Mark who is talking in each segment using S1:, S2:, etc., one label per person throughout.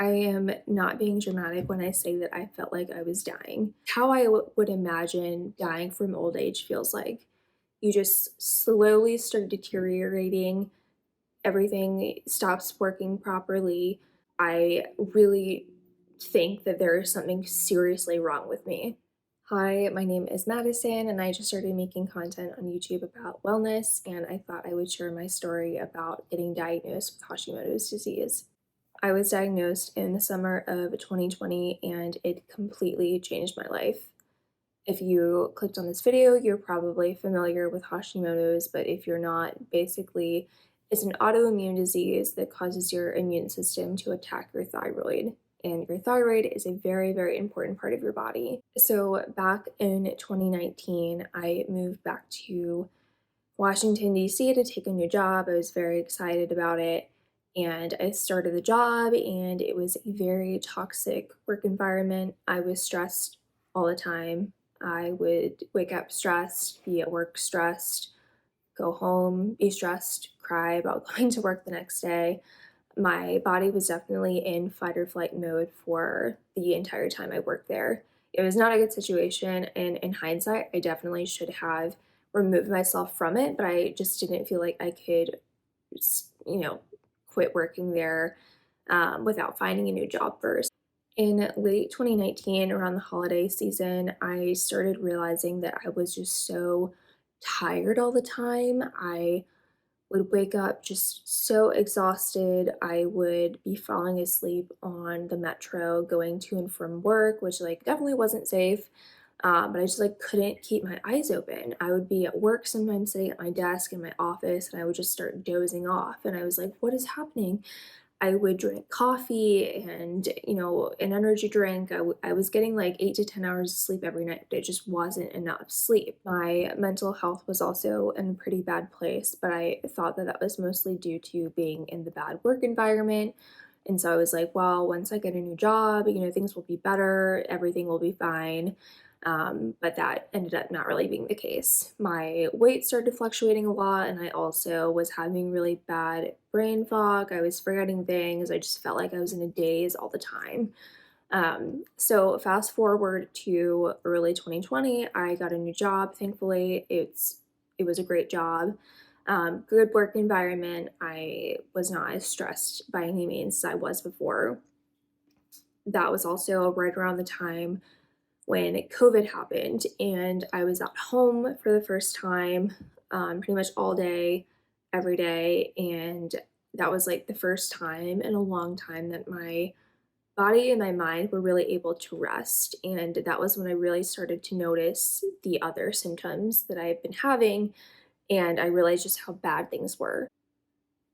S1: I am not being dramatic when I say that I felt like I was dying. How I would imagine dying from old age feels like. You just slowly start deteriorating, everything stops working properly. I really think that there is something seriously wrong with me. Hi, my name is Madison, and I just started making content on YouTube about wellness, and I thought I would share my story about getting diagnosed with Hashimoto's disease. I was diagnosed in the summer of 2020, and it completely changed my life. If you clicked on this video, you're probably familiar with Hashimoto's, but if you're not, basically, it's an autoimmune disease that causes your immune system to attack your thyroid. And your thyroid is a very, very important part of your body. So back in 2019, I moved back to Washington, D.C. to take a new job. I was very excited about it. And I started the job, and it was a very toxic work environment. I was stressed all the time. I would wake up stressed, be at work stressed, go home, be stressed, cry about going to work the next day. My body was definitely in fight or flight mode for the entire time I worked there. It was not a good situation, and in hindsight, I definitely should have removed myself from it, but I just didn't feel like I could, you know, quit working there without finding a new job first. In late 2019, around the holiday season, I started realizing that I was just so tired all the time. I would wake up just so exhausted. I would be falling asleep on the metro going to and from work, which like definitely wasn't safe. But I just like couldn't keep my eyes open. I would be at work sometimes sitting at my desk in my office and I would just start dozing off. And I was like, what is happening? I would drink coffee and, an energy drink. I was getting like 8 to 10 hours of sleep every night, but it just wasn't enough sleep. My mental health was also in a pretty bad place, but I thought that that was mostly due to being in the bad work environment. And so I was like, well, once I get a new job, things will be better, everything will be fine. But that ended up not really being the case. My weight started fluctuating a lot, and I also was having really bad brain fog. I was forgetting things. I just felt like I was in a daze all the time. So fast forward to early 2020, I got a new job. Thankfully, it was a great job. Good work environment. I was not as stressed by any means as I was before. That was also right around the time when COVID happened, and I was at home for the first time, pretty much all day, every day. And that was like the first time in a long time that my body and my mind were really able to rest. And that was when I really started to notice the other symptoms that I've been having. And I realized just how bad things were.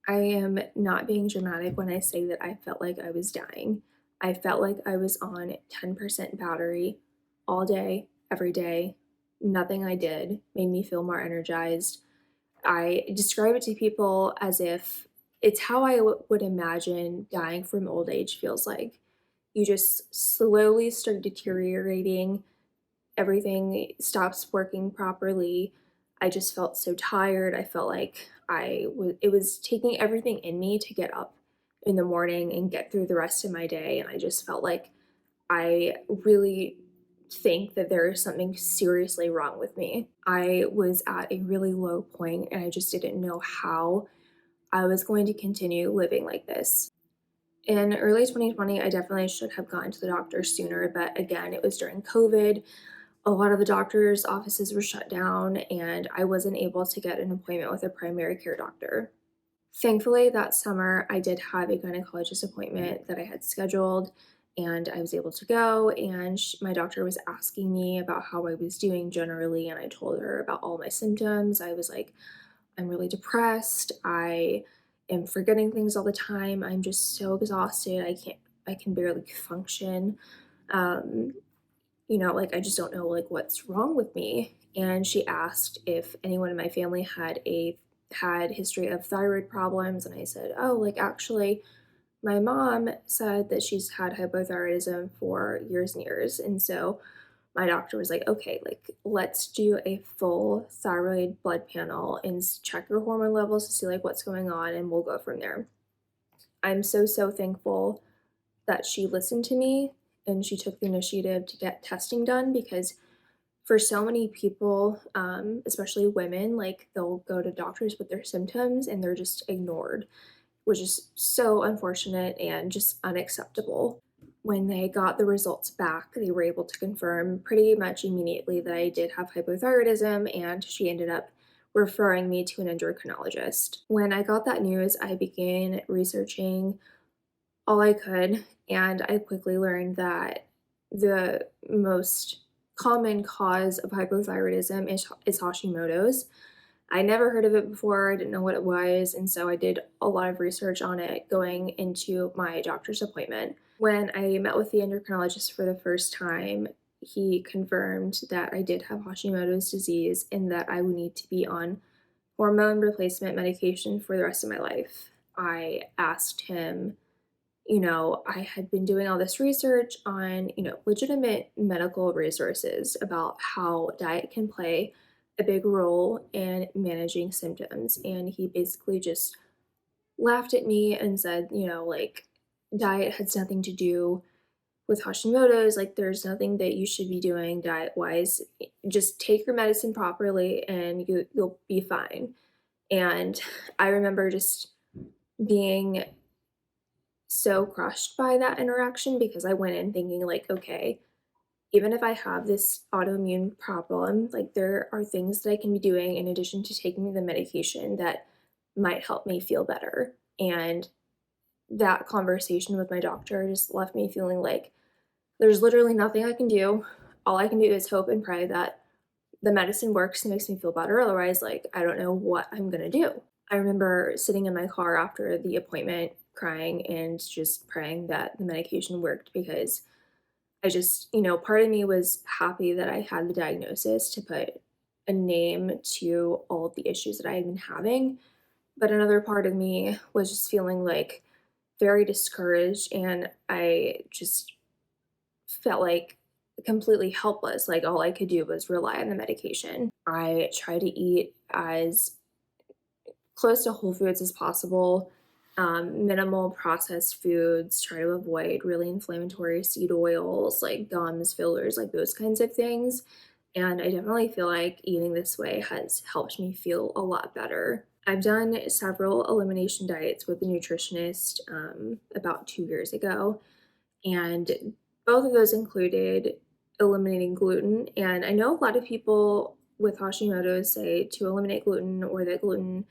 S1: I am not being dramatic when I say that I felt like I was dying. I felt like I was on 10% battery all day, every day. Nothing I did made me feel more energized. I describe it to people as if it's how I would imagine dying from old age feels like. You just slowly start deteriorating, everything stops working properly. I just felt so tired. I felt like it was taking everything in me to get up in the morning and get through the rest of my day. And I just felt like I really think that there is something seriously wrong with me. I was at a really low point and I just didn't know how I was going to continue living like this. In early 2020, I definitely should have gone to the doctor sooner, but again, it was during COVID. A lot of the doctors' offices were shut down, and I wasn't able to get an appointment with a primary care doctor. Thankfully, that summer, I did have a gynecologist appointment that I had scheduled, and I was able to go. And my doctor was asking me about how I was doing generally, and I told her about all my symptoms. I was like, I'm really depressed. I am forgetting things all the time. I'm just so exhausted. I can barely function. Um, like I just don't know like what's wrong with me. And she asked if anyone in my family had history of thyroid problems, and I said, "Oh, like actually my mom said that she's had hypothyroidism for years and years." And so my doctor was like, "Okay, like let's do a full thyroid blood panel and check your hormone levels to see like what's going on, and we'll go from there." I'm so thankful that she listened to me and she took the initiative to get testing done because for so many people, especially women, like they'll go to doctors with their symptoms and they're just ignored, which is so unfortunate and just unacceptable. When they got the results back, they were able to confirm pretty much immediately that I did have hypothyroidism, and she ended up referring me to an endocrinologist. When I got that news, I began researching all I could, and I quickly learned that the most common cause of hypothyroidism is Hashimoto's. I never heard of it before, I didn't know what it was, and so I did a lot of research on it going into my doctor's appointment. When I met with the endocrinologist for the first time, he confirmed that I did have Hashimoto's disease and that I would need to be on hormone replacement medication for the rest of my life. I asked him, I had been doing all this research on, legitimate medical resources about how diet can play a big role in managing symptoms. And he basically just laughed at me and said, like, diet has nothing to do with Hashimoto's. Like, there's nothing that you should be doing diet wise. Just take your medicine properly and you'll be fine. And I remember just being so crushed by that interaction because I went in thinking like, okay, even if I have this autoimmune problem, like there are things that I can be doing in addition to taking the medication that might help me feel better. And that conversation with my doctor just left me feeling like there's literally nothing I can do. All I can do is hope and pray that the medicine works and makes me feel better. Otherwise, like, I don't know what I'm gonna do. I remember sitting in my car after the appointment crying and just praying that the medication worked because I just, part of me was happy that I had the diagnosis to put a name to all of the issues that I had been having. But another part of me was just feeling like very discouraged and I just felt like completely helpless. Like all I could do was rely on the medication. I tried to eat as close to whole foods as possible, minimal processed foods, try to avoid really inflammatory seed oils like gums, fillers, like those kinds of things. And I definitely feel like eating this way has helped me feel a lot better. I've done several elimination diets with a nutritionist about 2 years ago, and both of those included eliminating gluten. And I know a lot of people with Hashimoto's say to eliminate gluten or that gluten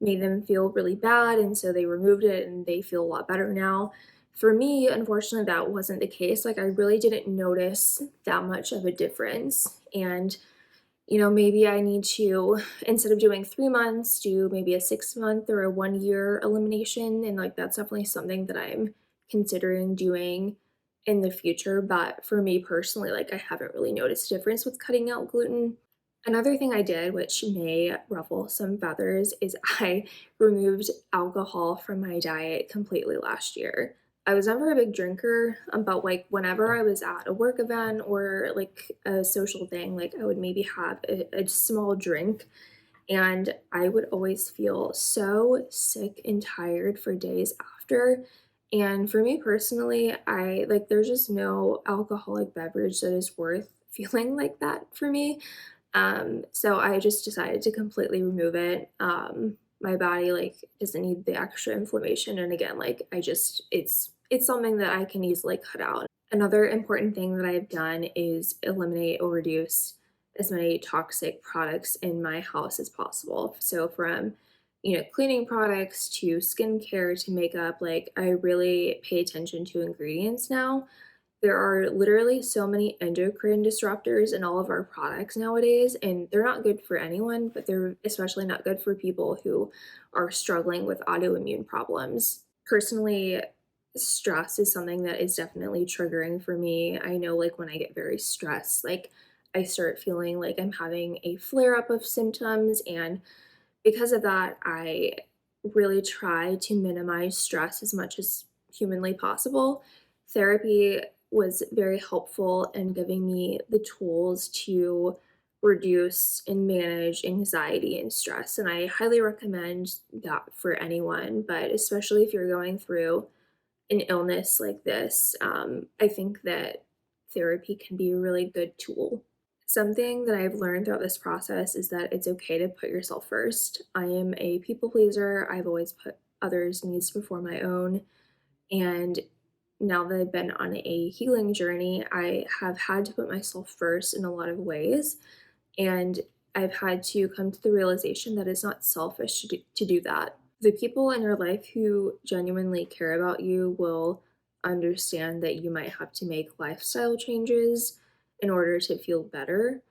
S1: made them feel really bad, and so they removed it and they feel a lot better now. For me, unfortunately, that wasn't the case. Like, I really didn't notice that much of a difference. And, maybe I need to, instead of doing 3 months, do maybe a 6 month or a 1 year elimination. And, like, that's definitely something that I'm considering doing in the future. But for me personally, like, I haven't really noticed a difference with cutting out gluten. Another thing I did, which may ruffle some feathers, is I removed alcohol from my diet completely last year. I was never a big drinker, but like whenever I was at a work event or like a social thing, like I would maybe have a small drink, and I would always feel so sick and tired for days after. And for me personally, I like there's just no alcoholic beverage that is worth feeling like that for me. So I just decided to completely remove it. My body like doesn't need the extra inflammation, and again, like it's something that I can easily cut out. Another important thing that I've done is eliminate or reduce as many toxic products in my house as possible. So from cleaning products to skincare to makeup, like I really pay attention to ingredients now. There are literally so many endocrine disruptors in all of our products nowadays, and they're not good for anyone, but they're especially not good for people who are struggling with autoimmune problems. Personally, stress is something that is definitely triggering for me. I know, like, when I get very stressed, like, I start feeling like I'm having a flare up of symptoms, and because of that, I really try to minimize stress as much as humanly possible. Therapy was very helpful in giving me the tools to reduce and manage anxiety and stress. And I highly recommend that for anyone, but especially if you're going through an illness like this, I think that therapy can be a really good tool. Something that I've learned throughout this process is that it's okay to put yourself first. I am a people pleaser. I've always put others' needs before my own. And now that I've been on a healing journey, I have had to put myself first in a lot of ways. And I've had to come to the realization that it's not selfish to do that. The people in your life who genuinely care about you will understand that you might have to make lifestyle changes in order to feel better.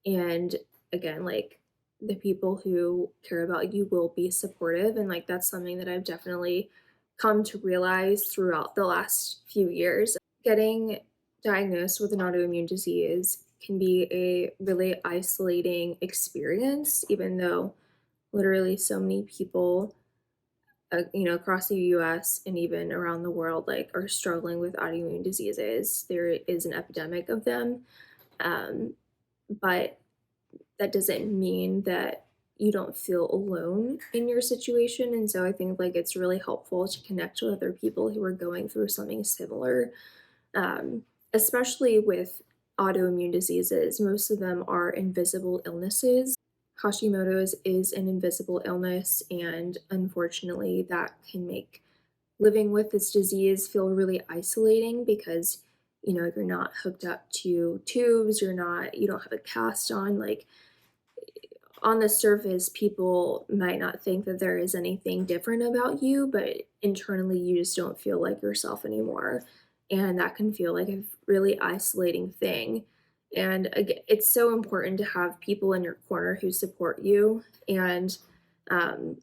S1: And again, like the people who care about you will be supportive. And like that's something that I've definitely come to realize throughout the last few years. Getting diagnosed with an autoimmune disease can be a really isolating experience, even though literally so many people, across the US and even around the world, like, are struggling with autoimmune diseases. There is an epidemic of them, um, but that doesn't mean that you don't feel alone in your situation. And so I think like it's really helpful to connect with other people who are going through something similar, um, especially with autoimmune diseases. Most of them are invisible illnesses. Hashimoto's is an invisible illness, and unfortunately, that can make living with this disease feel really isolating because you're not hooked up to tubes, you don't have a cast on. Like, on the surface, people might not think that there is anything different about you, but internally, you just don't feel like yourself anymore. And that can feel like a really isolating thing. And again, it's so important to have people in your corner who support you. And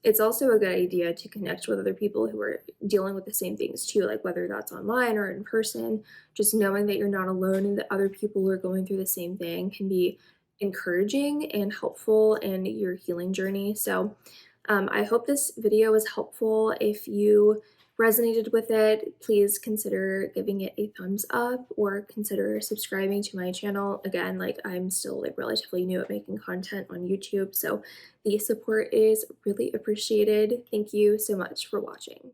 S1: it's also a good idea to connect with other people who are dealing with the same things too, like whether that's online or in person. Just knowing that you're not alone and that other people are going through the same thing can be encouraging and helpful in your healing journey. So, I hope this video was helpful. If you resonated with it, please consider giving it a thumbs up or consider subscribing to my channel. Again, like I'm still like relatively new at making content on YouTube, so the support is really appreciated. Thank you so much for watching.